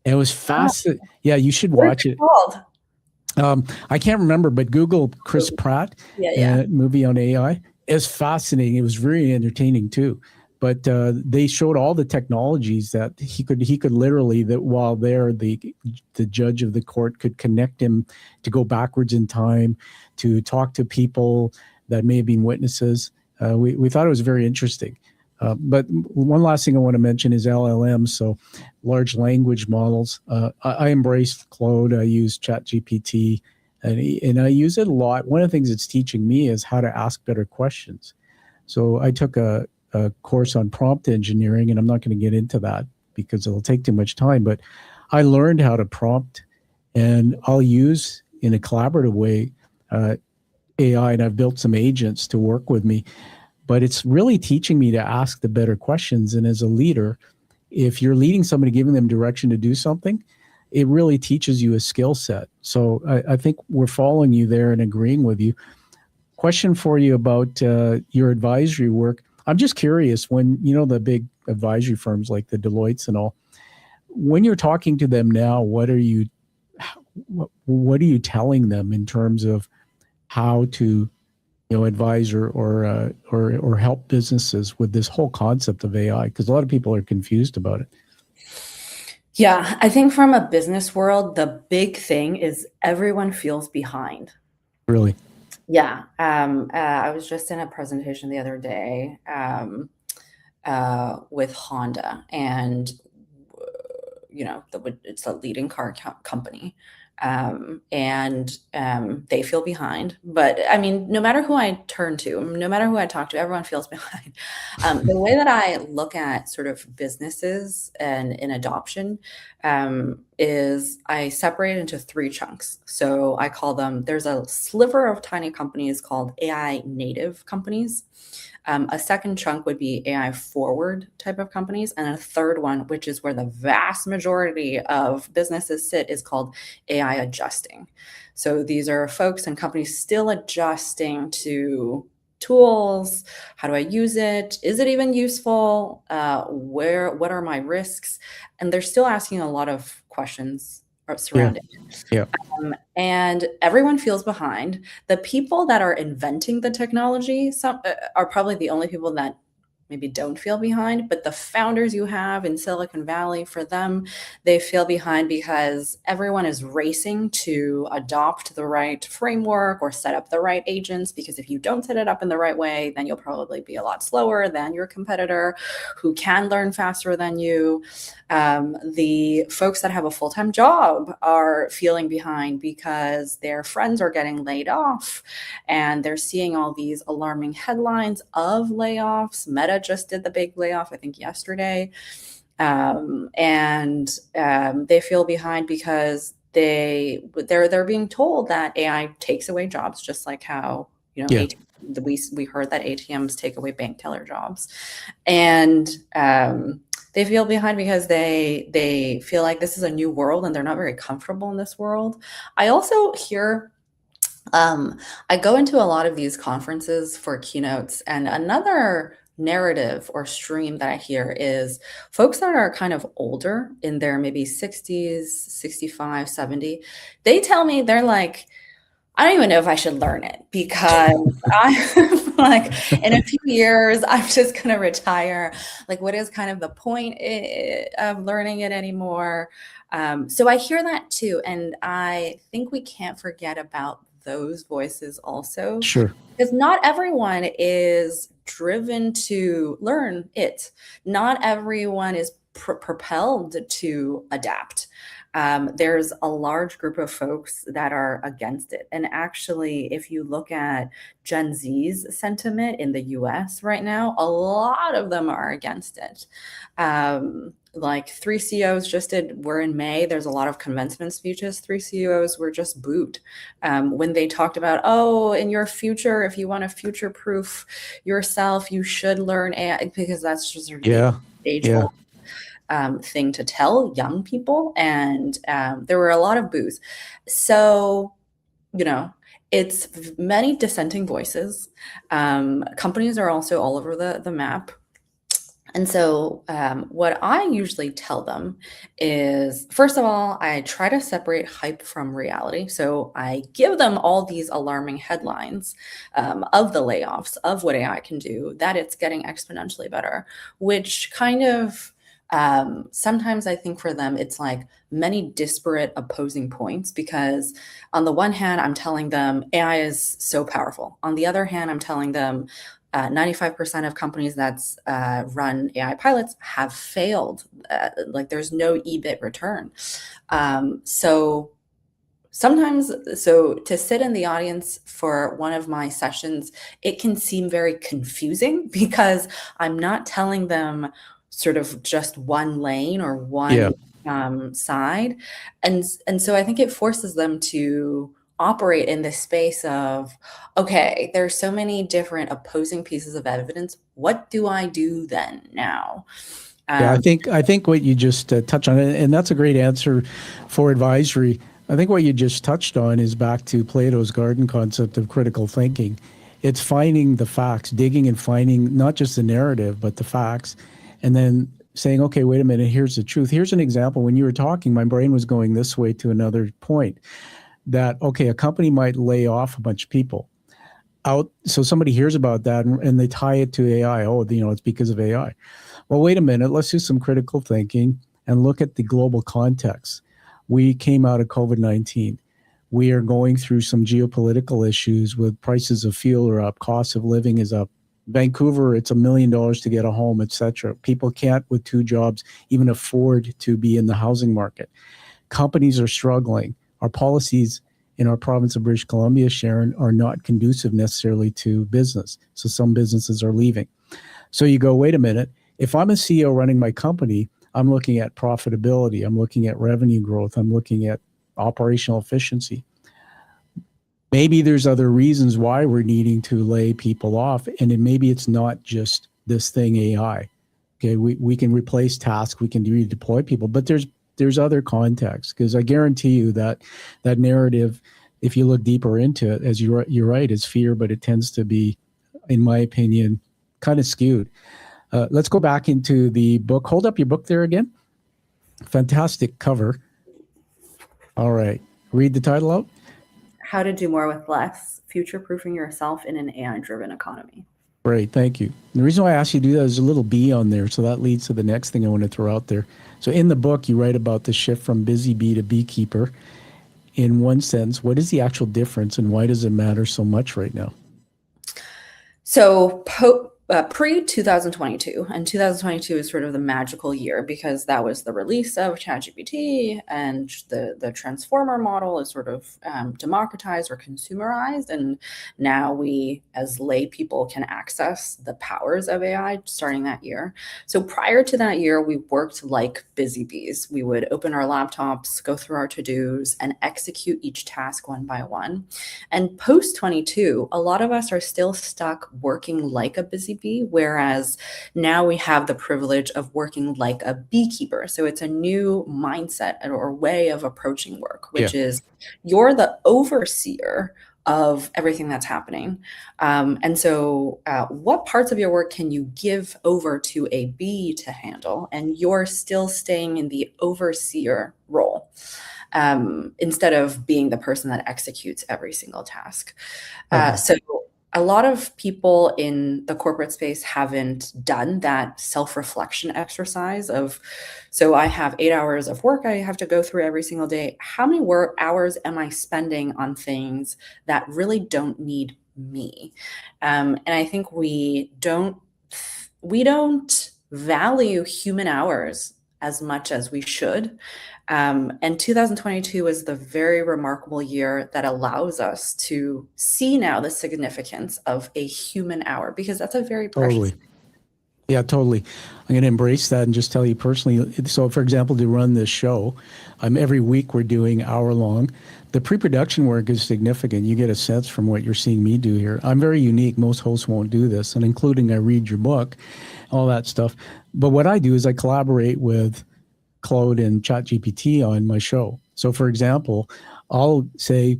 [SPEAKER 2] And it was fascinating. Yeah, you should watch it.
[SPEAKER 3] Called?
[SPEAKER 2] I can't remember, but Google Chris Pratt movie on AI. It's fascinating. It was very entertaining too. But they showed all the technologies that he could literally, that while there, the judge of the court could connect him to go backwards in time, to talk to people that may have been witnesses. We thought it was very interesting. But one last thing I want to mention is LLMs, so large language models. I embrace Claude. I use ChatGPT, and I use it a lot. One of the things it's teaching me is how to ask better questions. So I took a course on prompt engineering, and I'm not going to get into that because it'll take too much time. But I learned how to prompt, and I'll use in a collaborative way AI, and I've built some agents to work with me. But it's really teaching me to ask the better questions. And as a leader, if you're leading somebody, giving them direction to do something, it really teaches you a skill set. So I think we're following you there and agreeing with you. Question for you about your advisory work. I'm just curious, when, the big advisory firms like the Deloittes and all, when you're talking to them now, what are you telling them in terms of how to advise or help businesses with this whole concept of AI? Because a lot of people are confused about it.
[SPEAKER 3] Yeah, I think from a business world, the big thing is everyone feels behind.
[SPEAKER 2] Really?
[SPEAKER 3] Yeah. I was just in a presentation the other day with Honda, and it's a leading car company. And they feel behind. But I mean, no matter who I turn to, no matter who I talk to, everyone feels behind. The way that I look at sort of businesses and in adoption is I separate it into 3 chunks. So I call them, there's a sliver of tiny companies called AI native companies. A second chunk would be AI forward type of companies. And a third one, which is where the vast majority of businesses sit, is called AI adjusting. So these are folks and companies still adjusting to tools. How do I use it? Is it even useful? What are my risks? And they're still asking a lot of questions surrounding it.
[SPEAKER 2] Yeah.
[SPEAKER 3] And everyone feels behind. The people that are inventing the technology are probably the only people that maybe don't feel behind, but the founders you have in Silicon Valley, for them, they feel behind because everyone is racing to adopt the right framework or set up the right agents, because if you don't set it up in the right way, then you'll probably be a lot slower than your competitor who can learn faster than you. The folks that have a full-time job are feeling behind because their friends are getting laid off and they're seeing all these alarming headlines of layoffs. Meta just did the big layoff, I think yesterday. And they feel behind because they're being told that AI takes away jobs, just like how, we heard that ATMs take away bank teller jobs. And they feel behind because they feel like this is a new world and they're not very comfortable in this world. I also hear, I go into a lot of these conferences for keynotes, and another narrative or stream that I hear is folks that are kind of older, in their maybe 60s, 65, 70. They tell me, they're like, I don't even know if I should learn it because I'm like, in a few years, I'm just going to retire. Like, what is kind of the point of learning it anymore? So I hear that too. And I think we can't forget about those voices also.
[SPEAKER 2] Sure.
[SPEAKER 3] Because not everyone is driven to learn it. Not everyone is propelled to adapt. There's a large group of folks that are against it. And actually, if you look at Gen Z's sentiment in the US right now, a lot of them are against it. Like 3 CEOs were in May. There's a lot of commencement speeches. 3 CEOs were just booed when they talked about, in your future, if you want to future-proof yourself, you should learn AI, because that's just a age-old thing to tell young people. And there were a lot of boos. So, it's many dissenting voices. Companies are also all over the map. And so what I usually tell them is, first of all, I try to separate hype from reality. So I give them all these alarming headlines of the layoffs, of what AI can do, that it's getting exponentially better, which kind of sometimes I think for them, it's like many disparate opposing points, because on the one hand, I'm telling them AI is so powerful. On the other hand, I'm telling them 95% of companies that's run AI pilots have failed. Like, there's no EBIT return. So to sit in the audience for one of my sessions, it can seem very confusing because I'm not telling them sort of just one lane or one side. And so I think it forces them to operate in this space of, okay, there's so many different opposing pieces of evidence. What do I do then now?
[SPEAKER 2] I think what you just touched on, and that's a great answer for advisory. I think what you just touched on is back to Plato's garden concept of critical thinking. It's finding the facts, digging and finding not just the narrative, but the facts, and then saying, okay, wait a minute, here's the truth. Here's an example. When you were talking, my brain was going this way to another point. That, okay, a company might lay off a bunch of people out. So somebody hears about that and they tie it to AI. It's because of AI. Well, wait a minute. Let's do some critical thinking and look at the global context. We came out of COVID-19. We are going through some geopolitical issues with prices of fuel are up, cost of living is up, Vancouver, it's $1 million to get a home, etc. People can't, with 2 jobs, even afford to be in the housing market. Companies are struggling. Our policies in our province of British Columbia, Sharon, are not conducive necessarily to business. So some businesses are leaving. So you go, wait a minute. If I'm a CEO running my company, I'm looking at profitability. I'm looking at revenue growth. I'm looking at operational efficiency. Maybe there's other reasons why we're needing to lay people off. And maybe it's not just this thing, AI. Okay, we can replace tasks, we can redeploy people, but there's other contexts, because I guarantee you that narrative, if you look deeper into it, as you're right, is fear, but it tends to be, in my opinion, kind of skewed. Let's go back into the book. Hold up your book there again. Fantastic cover. All right. Read the title out.
[SPEAKER 3] How to Do More with Less, Future-Proofing Yourself in an AI-Driven Economy.
[SPEAKER 2] Great. Thank you. The reason why I asked you to do that is a little B on there. So that leads to the next thing I want to throw out there. So in the book, you write about the shift from busy bee to beekeeper. In one sense, what is the actual difference and why does it matter so much right now?
[SPEAKER 3] So pre-2022, and 2022 is sort of the magical year because that was the release of ChatGPT, and the transformer model is sort of democratized or consumerized, and now we as lay people can access the powers of AI starting that year. So prior to that year, we worked like busy bees. We would open our laptops, go through our to-dos, and execute each task one by one. And post 22, a lot of us are still stuck working like a busy bee, whereas now we have the privilege of working like a beekeeper. So it's a new mindset or way of approaching work, which is you're the overseer of everything that's happening. And so what parts of your work can you give over to a bee to handle, and you're still staying in the overseer role instead of being the person that executes every single task. So a lot of people in the corporate space haven't done that self-reflection exercise of, so I have 8 hours of work I have to go through every single day. How many hours am I spending on things that really don't need me? And I think we don't value human hours as much as we should. And 2022 is the very remarkable year that allows us to see now the significance of a human hour, because that's a very precious thing.
[SPEAKER 2] Yeah, totally. I'm going to embrace that and just tell you personally. So, for example, to run this show, every week we're doing hour-long. The pre-production work is significant. You get a sense from what you're seeing me do here. I'm very unique. Most hosts won't do this, and including I read your book, all that stuff. But what I do is I collaborate with Claude and ChatGPT on my show. So, for example, I'll say,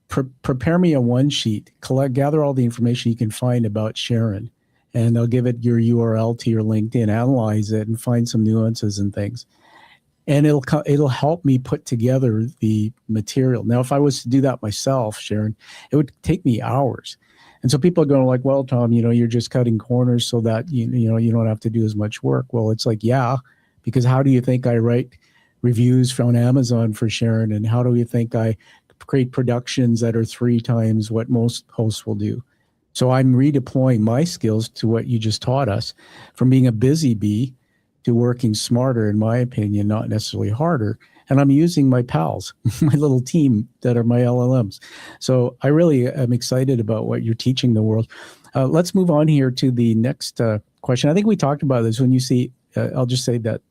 [SPEAKER 2] prepare me a one sheet, gather all the information you can find about Sharon, and I'll give it your URL to your LinkedIn, analyze it, and find some nuances and things. And it'll help me put together the material. Now, if I was to do that myself, Sharon, it would take me hours. And so people are going like, well, Tom, you're just cutting corners so that you don't have to do as much work. Well, it's like, yeah. Because how do you think I write reviews from Amazon for Sharon? And how do you think I create productions that are 3 times what most hosts will do? So I'm redeploying my skills to what you just taught us, from being a busy bee to working smarter, in my opinion, not necessarily harder. And I'm using my pals, my little team that are my LLMs. So I really am excited about what you're teaching the world. Let's move on here to the next question. I think we talked about this when you see, I'll just say that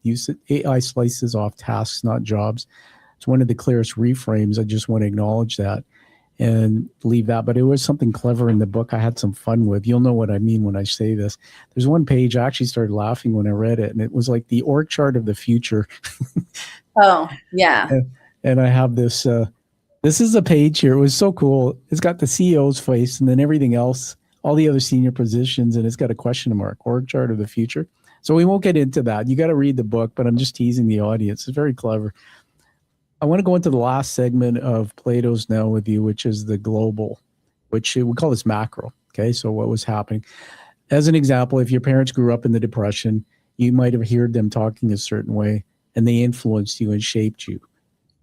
[SPEAKER 2] AI slices off tasks, not jobs. It's one of the clearest reframes. I just want to acknowledge that and leave that. But it was something clever in the book I had some fun with. You'll know what I mean when I say this. There's one page, I actually started laughing when I read it, and it was like the org chart of the future.
[SPEAKER 3] Oh, yeah.
[SPEAKER 2] And I have this, this is a page here. It was so cool. It's got the CEO's face and then everything else, all the other senior positions, and it's got a question mark, org chart of the future. So we won't get into that. You got to read the book, but I'm just teasing the audience. It's very clever. I want to go into the last segment of Plato's now with you, which is the global, which we call this macro. Okay, so what was happening? As an example, if your parents grew up in the Depression, you might have heard them talking a certain way, and they influenced you and shaped you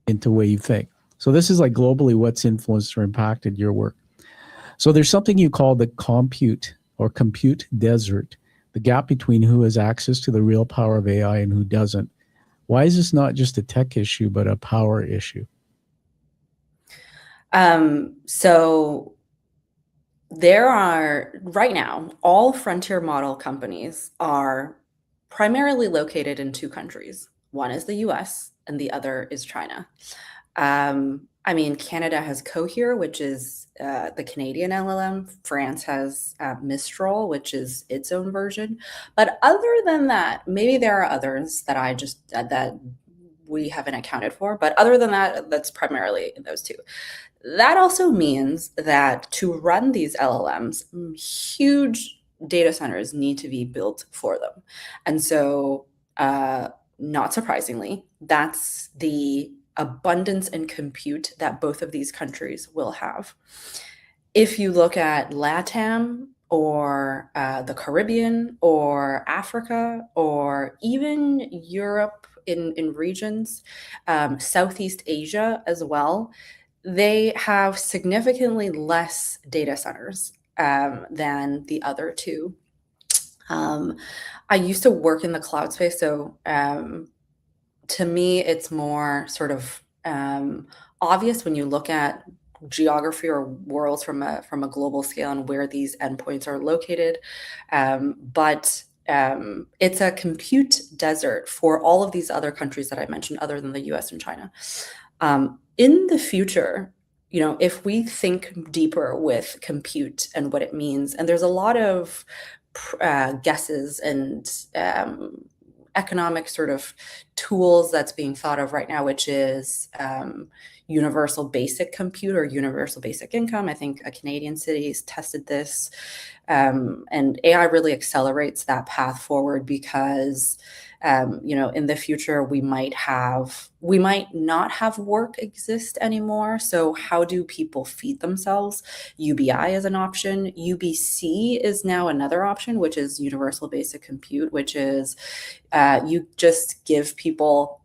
[SPEAKER 2] into the way you think. So this is like globally what's influenced or impacted your work. So there's something you call the compute or compute desert, the gap between who has access to the real power of AI and who doesn't. Why is this not just a tech issue, but a power issue?
[SPEAKER 3] So there are, right now, all frontier model companies are primarily located in two countries. One is the US and the other is China. I mean, Canada has Cohere, which is the Canadian LLM. France has Mistral, which is its own version. But other than that, maybe there are others that that we haven't accounted for. But other than that, that's primarily those two. That also means that to run these LLMs, huge data centers need to be built for them. And so, not surprisingly, that's the abundance and compute that both of these countries will have. If you look at LATAM or the Caribbean or Africa or even Europe in regions, Southeast Asia as well, they have significantly less data centers than the other two. I used to work in the cloud space, so to me, it's more sort of obvious when you look at geography or worlds from a global scale and where these endpoints are located. But it's a compute desert for all of these other countries that I mentioned, other than the US and China. In the future, if we think deeper with compute and what it means, and there's a lot of guesses and economic sort of tools that's being thought of right now, which is universal basic compute or universal basic income. I think a Canadian city has tested this. And AI really accelerates that path forward because in the future, we might not have work exist anymore. So how do people feed themselves? UBI is an option. UBC is now another option, which is universal basic compute, which is you just give people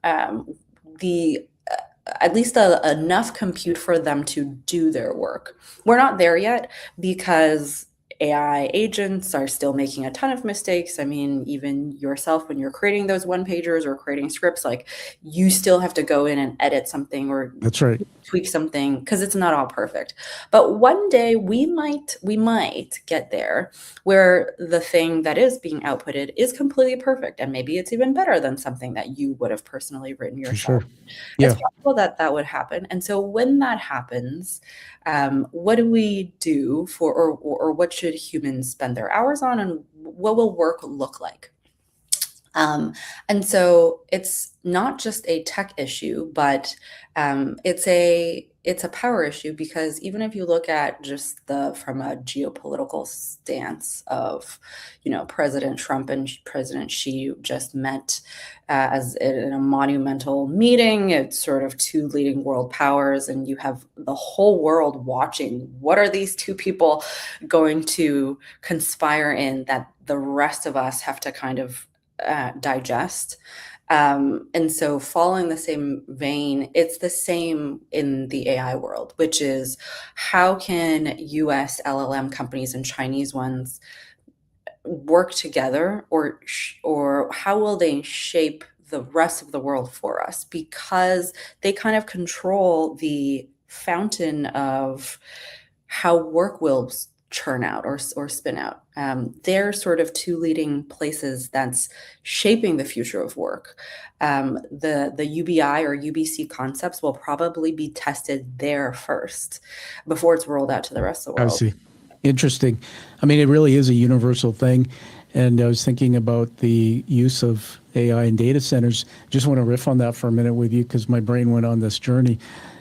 [SPEAKER 3] at least enough compute for them to do their work. We're not there yet because AI agents are still making a ton of mistakes. I mean, even yourself, when you're creating those one-pagers or creating scripts, like you still have to go in and edit something or
[SPEAKER 2] That's right.
[SPEAKER 3] tweak something because it's not all perfect. But one day we might get there where the thing that is being outputted is completely perfect. And maybe it's even better than something that you would have personally written yourself.
[SPEAKER 2] For sure. Yeah.
[SPEAKER 3] It's possible that would happen. And so when that happens, what do we do or what should humans spend their hours on, and what will work look like? And so it's not just a tech issue, but it's a power issue, because even if you look at just from a geopolitical stance of, President Trump and President Xi just met as in a monumental meeting. It's sort of two leading world powers, and you have the whole world watching. What are these two people going to conspire in that the rest of us have to kind of digest? And so following the same vein, it's the same in the AI world, which is how can US LLM companies and Chinese ones work together, or how will they shape the rest of the world for us? Because they kind of control the fountain of how work will churn out or spin out. They're sort of two leading places that's shaping the future of work. The UBI or UBC concepts will probably be tested there first before it's rolled out to the rest of the world.
[SPEAKER 2] I see. Interesting. I mean, it really is a universal thing. And I was thinking about the use of AI in data centers. Just want to riff on that for a minute with you, because my brain went on this journey.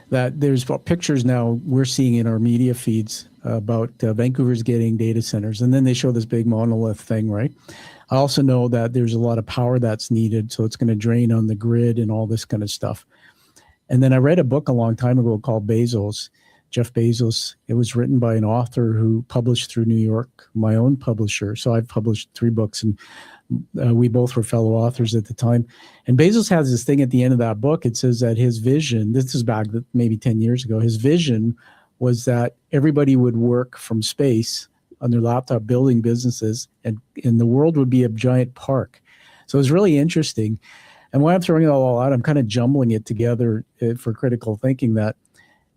[SPEAKER 2] That there's pictures now we're seeing in our media feeds about Vancouver's getting data centers, and then they show this big monolith thing, right? I also know that there's a lot of power that's needed, so it's going to drain on the grid and all this kind of stuff. And then I read a book a long time ago called Jeff Bezos. It was written by an author who published through New York, my own publisher. So I've published 3 books, and we both were fellow authors at the time. And Bezos has this thing at the end of that book. It says that his vision, this is back maybe 10 years ago, his vision was that everybody would work from space on their laptop building businesses, and the world would be a giant park. So it's really interesting. And when I'm throwing it all out, I'm kind of jumbling it together for critical thinking that,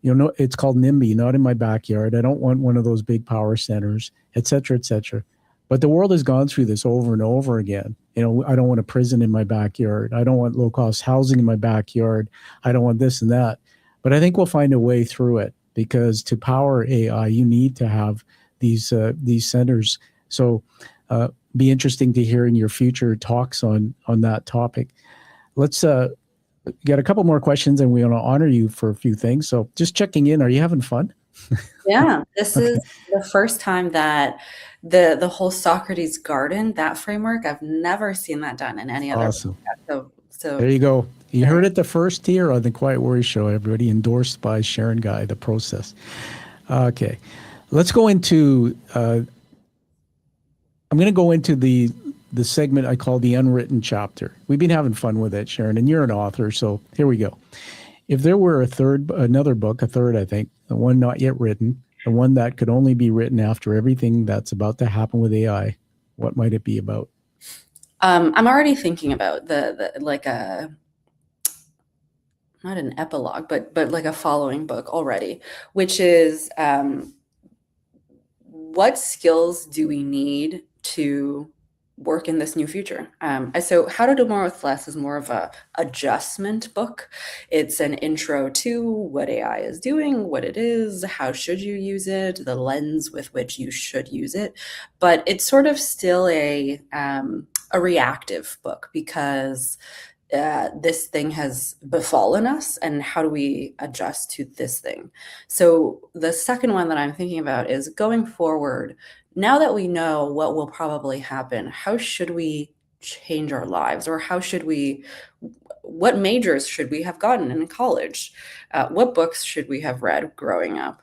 [SPEAKER 2] it's called NIMBY, not in my backyard. I don't want one of those big power centers, et cetera, et cetera. But the world has gone through this over and over again. I don't want a prison in my backyard. I don't want low-cost housing in my backyard. I don't want this and that. But I think we'll find a way through it, because to power AI, you need to have these centers. So be interesting to hear in your future talks on that topic. Let's get a couple more questions, and we want to honor you for a few things. So just checking in, are you having fun?
[SPEAKER 3] Yeah, this is the first time that the whole Socrates Garden, that framework, I've never seen that done in any other.
[SPEAKER 2] Awesome.
[SPEAKER 3] So
[SPEAKER 2] there you go. You heard it the first here on the Quiet Warrior Show, everybody, endorsed by Sharon Gai, the process. Okay, let's go into, I'm going to go into the segment I call the unwritten chapter. We've been having fun with it, Sharon, and you're an author, so here we go. If there were another book, I think, the one not yet written, the one that could only be written after everything that's about to happen with AI, what might it be about?
[SPEAKER 3] I'm already thinking about the like a, not an epilogue, but like a following book already, which is what skills do we need to work in this new future? So How to Do More with Less is more of a adjustment book. It's an intro to what AI is doing, what it is, how should you use it, the lens with which you should use it. But it's sort of still a reactive book, because this thing has befallen us, and how do we adjust to this thing? So the second one that I'm thinking about is going forward. Now that we know what will probably happen, how should we change our lives? Or what majors should we have gotten in college? What books should we have read growing up?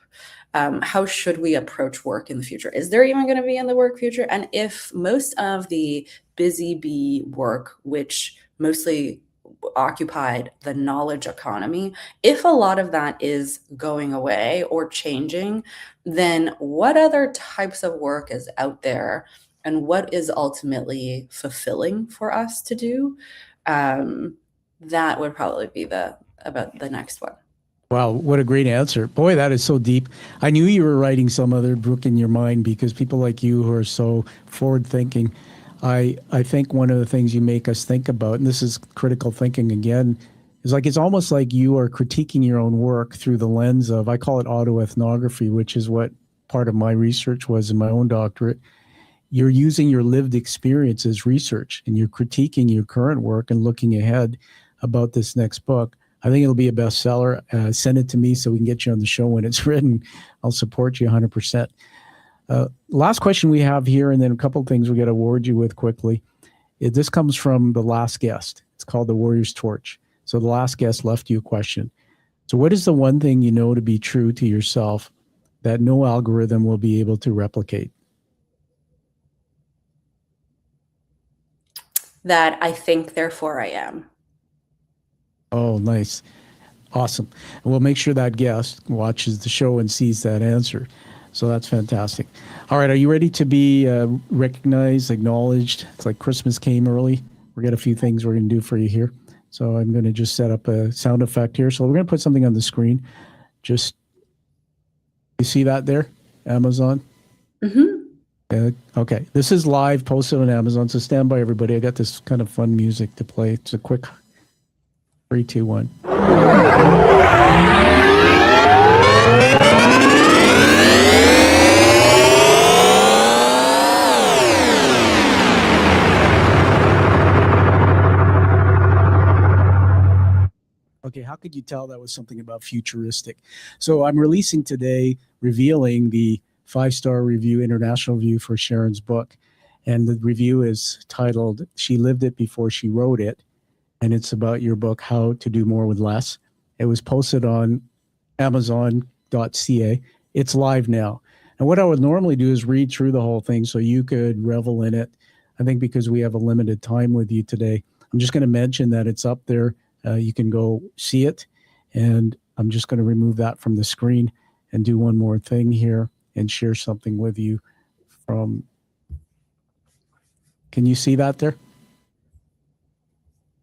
[SPEAKER 3] How should we approach work in the future? Is there even going to be in the work future? And if most of the busy bee work, which mostly occupied the knowledge economy, if a lot of that is going away or changing, then what other types of work is out there, and what is ultimately fulfilling for us to do? That would probably be about the next one.
[SPEAKER 2] Wow, what a great answer. Boy, that is so deep. I knew you were writing some other book in your mind, because people like you who are so forward thinking, I think one of the things you make us think about, and this is critical thinking again, is like it's almost like you are critiquing your own work through the lens of, I call it autoethnography, which is what part of my research was in my own doctorate. You're using your lived experience as research, and you're critiquing your current work and looking ahead about this next book. I think it'll be a bestseller. Send it to me so we can get you on the show when it's written. I'll support you 100%. Last question we have here, and then a couple of things we got to award you with quickly. This comes from the last guest. It's called the Warrior's Torch. So the last guest left you a question. So what is the one thing you know to be true to yourself that no algorithm will be able to replicate?
[SPEAKER 3] That I think, therefore I am.
[SPEAKER 2] Oh, nice. Awesome. And we'll make sure that guest watches the show and sees that answer. So that's fantastic. All right. Are you ready to be recognized, acknowledged? It's like Christmas came early. We got a few things we're going to do for you here. So I'm going to just set up a sound effect here. So we're going to put something on the screen. Just, you see that there? Amazon? Mm-hmm. Okay. This is live, posted on Amazon. So stand by, everybody. I got this kind of fun music to play. It's a quick 3, 2, 1. Okay, how could you tell that was something about futuristic? So I'm releasing today, revealing the 5-star review, international review for Sharon's book. And the review is titled, She Lived It Before She Wrote It. And it's about your book, How to Do More with Less. It was posted on Amazon.ca. It's live now. And what I would normally do is read through the whole thing so you could revel in it. I think because we have a limited time with you today, I'm just going to mention that it's up there. You can go see it. And I'm just going to remove that from the screen and do one more thing here and share something with you from, can you see that there?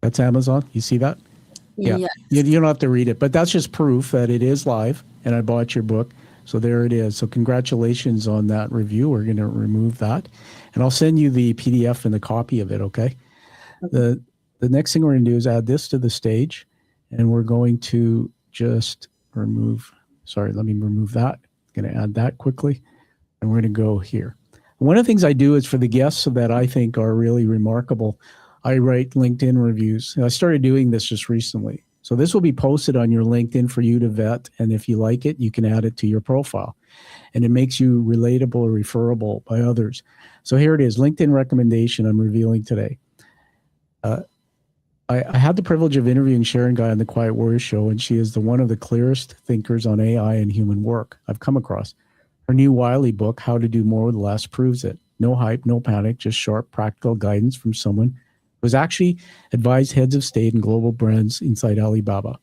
[SPEAKER 2] That's Amazon. You see that? Yeah.
[SPEAKER 3] Yes.
[SPEAKER 2] You don't have to read it, but that's just proof that it is live and I bought your book. So there it is. So congratulations on that review. We're going to remove that and I'll send you the PDF and the copy of it. Okay. The next thing we're going to do is add this to the stage and we're going to just remove, sorry, let me remove that. I'm going to add that quickly and we're going to go here. One of the things I do is for the guests that I think are really remarkable, I write LinkedIn reviews. I started doing this just recently. So this will be posted on your LinkedIn for you to vet. And if you like it, you can add it to your profile. And it makes you relatable or referable by others. So here it is, LinkedIn recommendation I'm revealing today. I had the privilege of interviewing Sharon Gai on the Quiet Warrior Show, and she is one of the clearest thinkers on AI and human work I've come across. Her new Wiley book, How to Do More with Less, proves it. No hype, no panic, just sharp, practical guidance from someone who has actually advised heads of state and global brands inside Alibaba.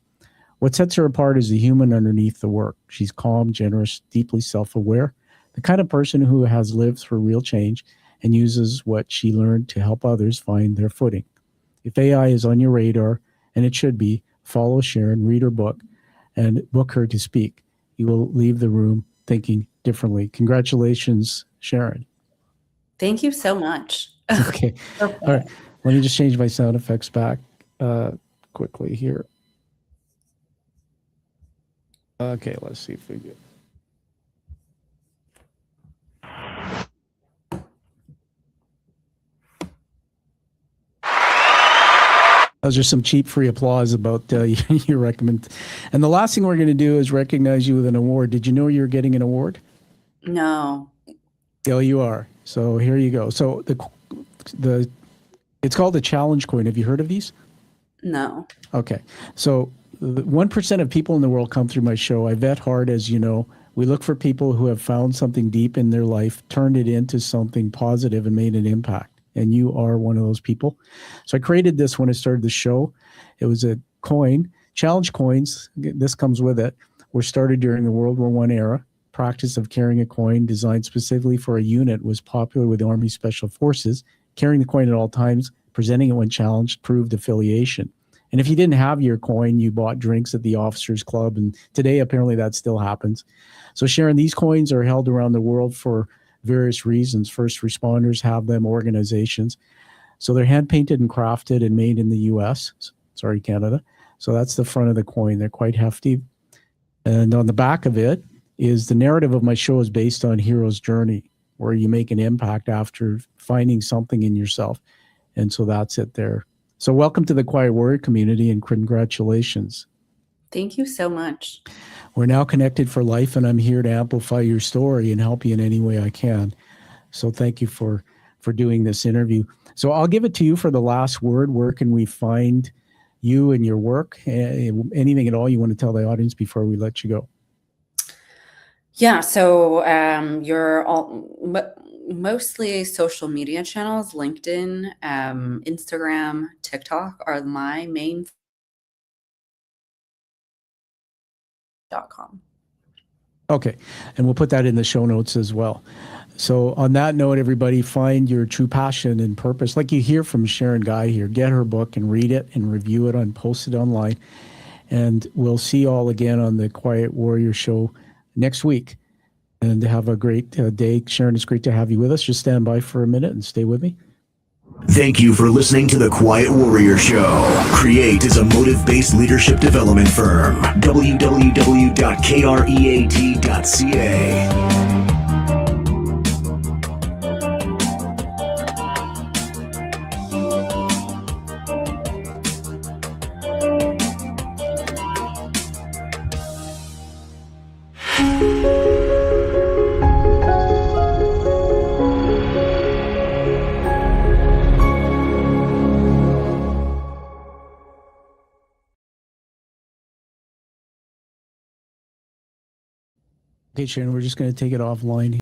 [SPEAKER 2] What sets her apart is the human underneath the work. She's calm, generous, deeply self-aware, the kind of person who has lived through real change and uses what she learned to help others find their footing. If AI is on your radar, and it should be, follow Sharon, read her book, and book her to speak. You will leave the room thinking differently. Congratulations, Sharon.
[SPEAKER 3] Thank you so much.
[SPEAKER 2] Okay. All right. Let me just change my sound effects back quickly here. Okay, let's see if we get. Those are some cheap free applause about your recommend. And the last thing we're going to do is recognize you with an award. Did you know you were getting an award?
[SPEAKER 3] No.
[SPEAKER 2] Yeah, you are. So here you go. So the it's called the challenge coin. Have you heard of these?
[SPEAKER 3] No.
[SPEAKER 2] Okay. So 1% of people in the world come through my show. I vet hard, as you know. We look for people who have found something deep in their life, turned it into something positive and made an impact. And you are one of those people. So I created this when I started the show. It was a coin. Challenge coins, this comes with it, were started during the World War I era. Practice of carrying a coin designed specifically for a unit was popular with the Army Special Forces. Carrying the coin at all times, presenting it when challenged, proved affiliation. And if you didn't have your coin, you bought drinks at the officers' club. And today, apparently, that still happens. So Sharon, these coins are held around the world for various reasons. First responders have them, organizations. So they're hand-painted and crafted and made in the U.S. Sorry, Canada. So that's the front of the coin. They're quite hefty. And on the back of it is the narrative of my show is based on hero's journey, where you make an impact after finding something in yourself. And so that's it there. So welcome to the Quiet Warrior community and congratulations.
[SPEAKER 3] Thank you so much.
[SPEAKER 2] We're now connected for life, and I'm here to amplify your story and help you in any way I can. So thank you for doing this interview. So I'll give it to you for the last word. Where can we find you and your work? Anything at all you want to tell the audience before we let you go?
[SPEAKER 3] Yeah, so you're mostly social media channels, LinkedIn, Instagram, TikTok are my main .com.
[SPEAKER 2] Okay, and we'll put that in the show notes as well. So on that note, everybody, find your true passion and purpose. Like you hear from Sharon Gai here, get her book and read it and review it and post it online. And we'll see you all again on the Quiet Warrior Show next week. And have a great day. Sharon, it's great to have you with us. Just stand by for a minute and stay with me.
[SPEAKER 1] Thank you for listening to the Quiet Warrior Show. Create is a motive-based leadership development firm. www.kreat.ca.
[SPEAKER 2] Okay, Sharon, we're just going to take it offline.